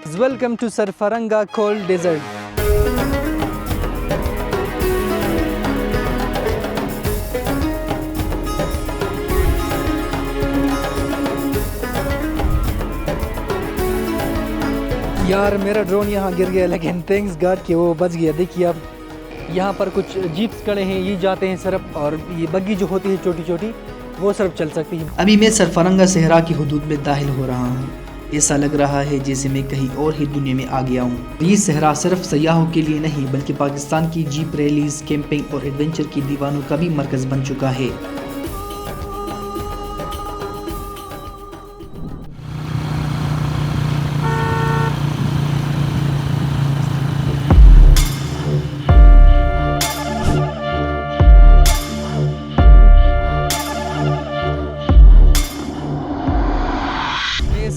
Welcome to Sarfaranga Cold Desert. यार मेरा drone यहाँ गिर गया, लेकिन थैंक्स गॉड कि वो बच गया। देखिए अब यहाँ पर कुछ जीप्स खड़े हैं, ये जाते हैं सिर्फ, और ये बग्गी जो होती है छोटी छोटी वो सिर्फ चल सकती है। अभी मैं सरफरंगा सहरा की हुदूद में दाखिल हो रहा हूँ। ऐसा लग रहा है जैसे मैं कहीं और ही दुनिया में आ गया हूँ। ये सहरा सिर्फ सयाहों के लिए नहीं बल्कि पाकिस्तान की जीप रैलीज, कैंपिंग और एडवेंचर की दीवानों का भी मरकज बन चुका है।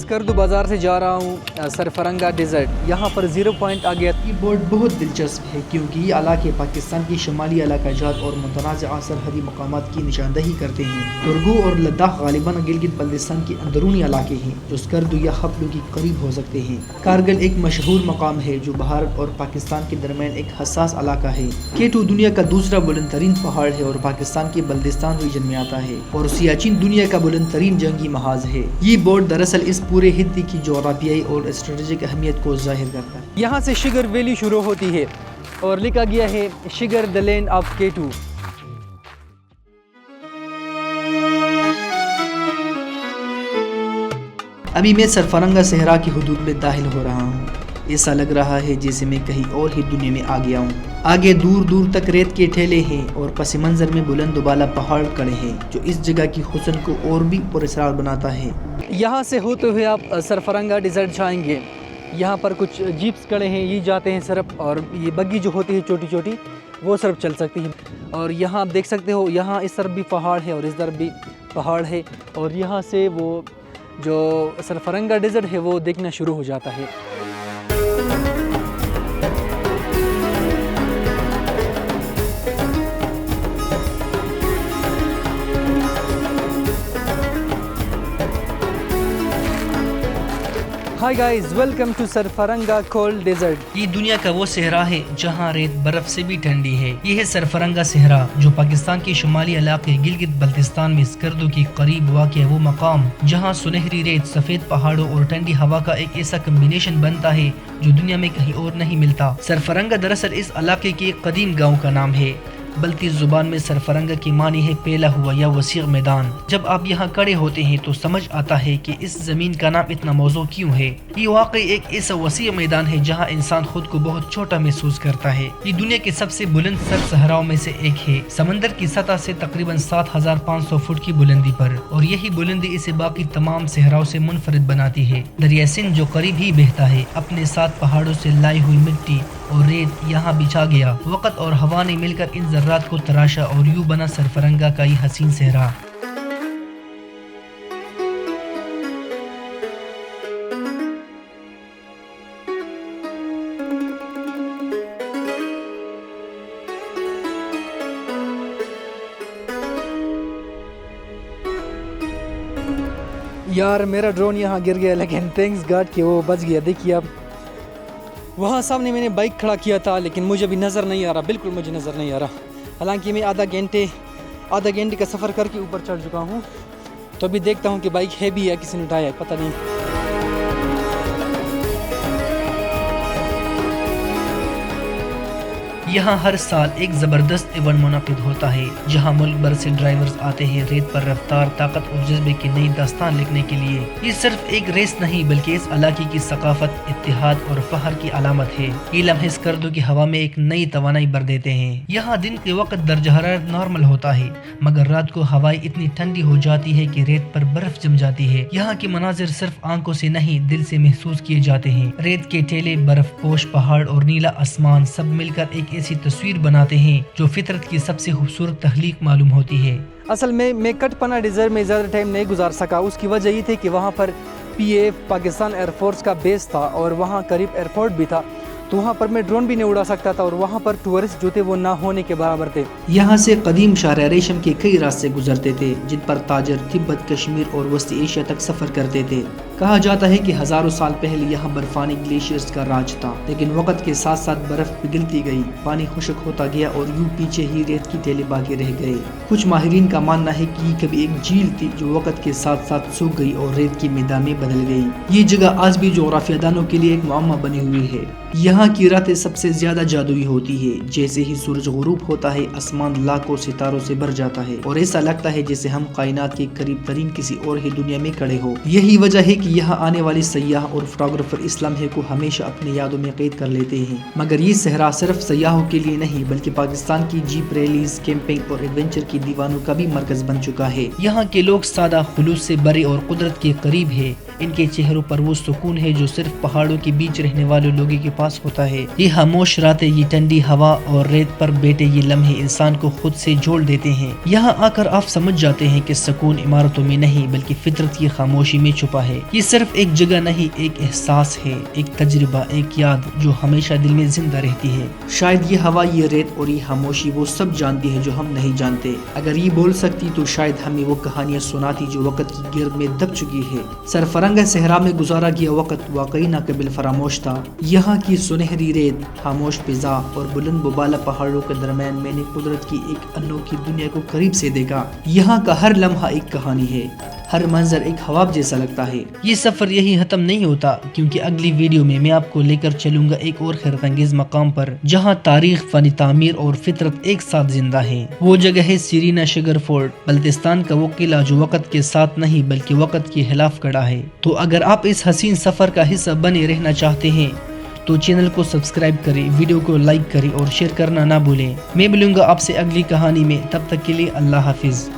स्कर्दू बाज़ार से जा रहा हूँ सरफरंगा डेजर्ट। यहाँ पर 0 पॉइंट आ गया। ये बोर्ड बहुत दिलचस्प है क्योंकि ये इलाके पाकिस्तान की शुमाली इलाकाजात और मुतनाज़ा सरहदी मकामात की निशानदही करते हैं। तुर्गू और लद्दाख गालिबन गिलगित बल्तिस्तान के अंदरूनी इलाके हैं जो स्कर्दू या हफ्लू के करीब हो सकते हैं। कारगिल एक मशहूर मकाम है जो भारत और पाकिस्तान के दरमियान एक हसास इलाका है। K2 दुनिया का दूसरा बुलंद तरीन पहाड़ है और पाकिस्तान के बल्तिस्तान रीजन में आता है, और सियाचिन दुनिया का बुलंद तरीन जंगी महाज है। ये बोर्ड दरअसल इस पूरे हिद्दी की जोग्राफियाई और स्ट्रेटेजिक अहमियत को जाहिर करता है। यहाँ से शिगर वैली शुरू होती है और लिखा गया है Shigar the land of K2। अभी मैं सरफरंगा सहरा की हुदूद में दाखिल हो रहा हूँ। ऐसा लग रहा है जैसे मैं कहीं और ही दुनिया में आ गया हूँ। आगे दूर दूर तक रेत के ठेले हैं और पस मंजर में बुलंद बाला पहाड़ खड़े हैं जो इस जगह की हुस्न को और भी पुरस्कार बनाता है। यहाँ से होते हुए आप सरफरंगा डेजर्ट जाएंगे। यहाँ पर कुछ जीप्स खड़े हैं, ये जाते हैं सिर्फ, और ये बग्गी जो होती है छोटी छोटी वो सिर्फ चल सकती है। और यहाँ आप देख सकते हो, यहाँ इस तरफ भी पहाड़ है और इस तरफ भी पहाड़ है, और यहाँ से वो जो सरफरंगा डेजर्ट है वो देखना शुरू हो जाता है। Hi guys, welcome to Sarfaranga cold desert. ये दुनिया का वो सहरा है जहाँ रेत बर्फ से भी ठंडी है। ये है सरफरंगा सहरा जो पाकिस्तान के शुमाली इलाके गिलगित बल्तिस्तान में स्कर्दू के करीब वाक़ वो मकाम जहाँ सुनहरी रेत, सफेद पहाड़ों और ठंडी हवा का एक ऐसा कम्बिनेशन बनता है जो दुनिया में कहीं और नहीं मिलता। सरफरंगा दरअसल इस इलाके के एक कदीम गाँव का नाम है। बल्ती जुबान में सरफरंगा की मानी है फैला हुआ या वसीअ मैदान। जब आप यहाँ खड़े होते हैं तो समझ आता है कि इस जमीन का नाम इतना मौजू क्यों है। ये वाकई एक ऐसा वसीअ मैदान है जहाँ इंसान खुद को बहुत छोटा महसूस करता है। ये दुनिया के सबसे बुलंद सर सहराओं में से एक है, समंदर की सतह से तकरीबन 7500 फुट की बुलंदी पर, और यही बुलंदी इसे बाकी तमाम सहराओं से मुनफरिद बनाती है। दरिया सिंध जो करीब ही बहता है अपने साथ पहाड़ों से लाई हुई मिट्टी और रेत यहाँ बिछा गया। वक़्त और हवा ने मिलकर इन जर्रात को तराशा और यूं बना सरफरंगा का ये हसीन सहरा। यार मेरा ड्रोन यहाँ गिर गया, लेकिन थैंक्स गॉड कि वो बच गया। देखिए अब वहाँ सामने मैंने बाइक खड़ा किया था, लेकिन मुझे अभी नज़र नहीं आ रहा, बिल्कुल मुझे नज़र नहीं आ रहा। हालांकि मैं आधा घंटे का सफ़र करके ऊपर चढ़ चुका हूँ, तो अभी देखता हूँ कि बाइक है भी या किसी ने उठाया है, पता नहीं। यहाँ हर साल एक ज़बरदस्त इवेंट मुनक़िद होता है जहाँ मुल्क भर से ड्राइवर्स आते हैं रेत पर रफ्तार, ताकत और जज्बे की नई दास्तान लिखने के लिए। ये सिर्फ एक रेस नहीं बल्कि इस इलाके की सकाफत, इत्तिहाद और फखर की अलामत है। ये लम्हे स्कर्दू की हवा में एक नई तवानाई भर देते हैं। यहाँ दिन के वक्त दर्जा हरारत नॉर्मल होता है, मगर रात को हवाएं इतनी ठंडी हो जाती है कि रेत पर बर्फ जम जाती है। यहाँ के मनाजिर सिर्फ आंखों से नहीं दिल से महसूस किए जाते हैं। रेत के टेले, बर्फ पोश पहाड़ और नीला आसमान सब मिलकर एक ऐसी तस्वीर बनाते हैं जो फितरत की सबसे खूबसूरत तख्लीक मालूम होती है। असल में मैं कटपना डेजर्ट में ज़्यादा टाइम नहीं गुजार सका। उसकी वजह ये थी कि वहाँ पर PAF पाकिस्तान एयरफोर्स का बेस था और वहाँ करीब एयरपोर्ट भी था, तो वहाँ पर मैं ड्रोन भी नहीं उड़ा सकता था, और वहाँ पर टूरिस्ट जो थे वो ना होने के बराबर थे। यहाँ से कदीम शाहराह रेशम के कई रास्ते गुजरते थे जिन पर ताजर तिब्बत, कश्मीर और वस्ती एशिया तक सफ़र करते थे। کہا جاتا ہے کہ ہزاروں سال پہلے یہاں برفانی گلیشیئرز کا راج تھا، لیکن وقت کے ساتھ ساتھ برف پگھلتی گئی، پانی خشک ہوتا گیا اور یوں پیچھے ہی ریت کی ٹیلے باقی رہ گئے۔ کچھ ماہرین کا ماننا ہے کہ یہ کبھی ایک جھیل تھی جو وقت کے ساتھ ساتھ سوکھ گئی اور ریت کی میدان میں بدل گئی۔ یہ جگہ آج بھی جغرافیہ دانوں کے لیے ایک معمہ بنی ہوئی ہے۔ یہاں کی راتیں سب سے زیادہ جادوئی ہوتی ہے۔ جیسے ہی سورج غروب ہوتا ہے، آسمان لاکھوں ستاروں سے بھر جاتا ہے اور ایسا لگتا ہے جیسے ہم کائنات کے قریب ترین کسی اور ہی دنیا میں کھڑے ہو۔ یہی وجہ ہے کہ یہاں آنے والے سیاح اور فوٹوگرافر اس لمحے کو ہمیشہ اپنی یادوں میں قید کر لیتے ہیں۔ مگر یہ صحرا صرف سیاحوں کے لیے نہیں بلکہ پاکستان کی جیپ ریلیز، کیمپنگ اور ایڈونچر کی دیوانوں کا بھی مرکز بن چکا ہے۔ یہاں کے لوگ سادہ، خلوص سے بھرے اور قدرت کے قریب ہے۔ ان کے چہروں پر وہ سکون ہے جو صرف پہاڑوں کے بیچ رہنے والے لوگوں کے پاس ہوتا ہے۔ یہ خاموش راتیں، یہ ٹھنڈی ہوا اور ریت پر بیٹھے یہ لمحے انسان کو خود سے جوڑ دیتے ہیں۔ یہاں آ کر آپ سمجھ جاتے ہیں کہ سکون عمارتوں میں نہیں بلکہ فطرت کی خاموشی میں چھپا ہے۔ یہ صرف ایک جگہ نہیں، ایک احساس ہے، ایک تجربہ، ایک یاد جو ہمیشہ دل میں زندہ رہتی ہے۔ شاید یہ ہوا، یہ ریت اور یہ خاموشی وہ سب جانتی ہے جو ہم نہیں جانتے۔ اگر یہ بول سکتی تو شاید ہمیں وہ کہانیاں سناتی جو وقت کی گرد میں دب چکی ہے۔ سرفرنگا صحرا میں گزارا گیا وقت واقعی ناقابل فراموش تھا۔ یہاں کی سنہری ریت، خاموش فضا اور بلند ببالا پہاڑوں کے درمیان میں نے قدرت کی ایک انوکھی دنیا کو قریب سے دیکھا۔ یہاں کا ہر لمحہ ایک کہانی ہے، ہر منظر ایک خواب جیسا لگتا ہے۔ یہ سفر یہی ختم نہیں ہوتا، کیونکہ اگلی ویڈیو میں آپ کو لے کر چلوں گا ایک اور حیرت انگیز مقام پر جہاں تاریخ، فن تعمیر اور فطرت ایک ساتھ زندہ ہے۔ وہ جگہ ہے سرینا شگر فورٹ، بلتستان کا وہ قلعہ جو وقت کے ساتھ نہیں بلکہ وقت کے خلاف کھڑا ہے۔ تو اگر آپ اس حسین سفر کا حصہ بنے رہنا چاہتے ہیں تو چینل کو سبسکرائب کریں، ویڈیو کو لائک کریں اور شیئر کرنا نہ بھولیں۔ میں ملوں گا آپ سے اگلی کہانی میں، تب تک کے لیے اللہ حافظ۔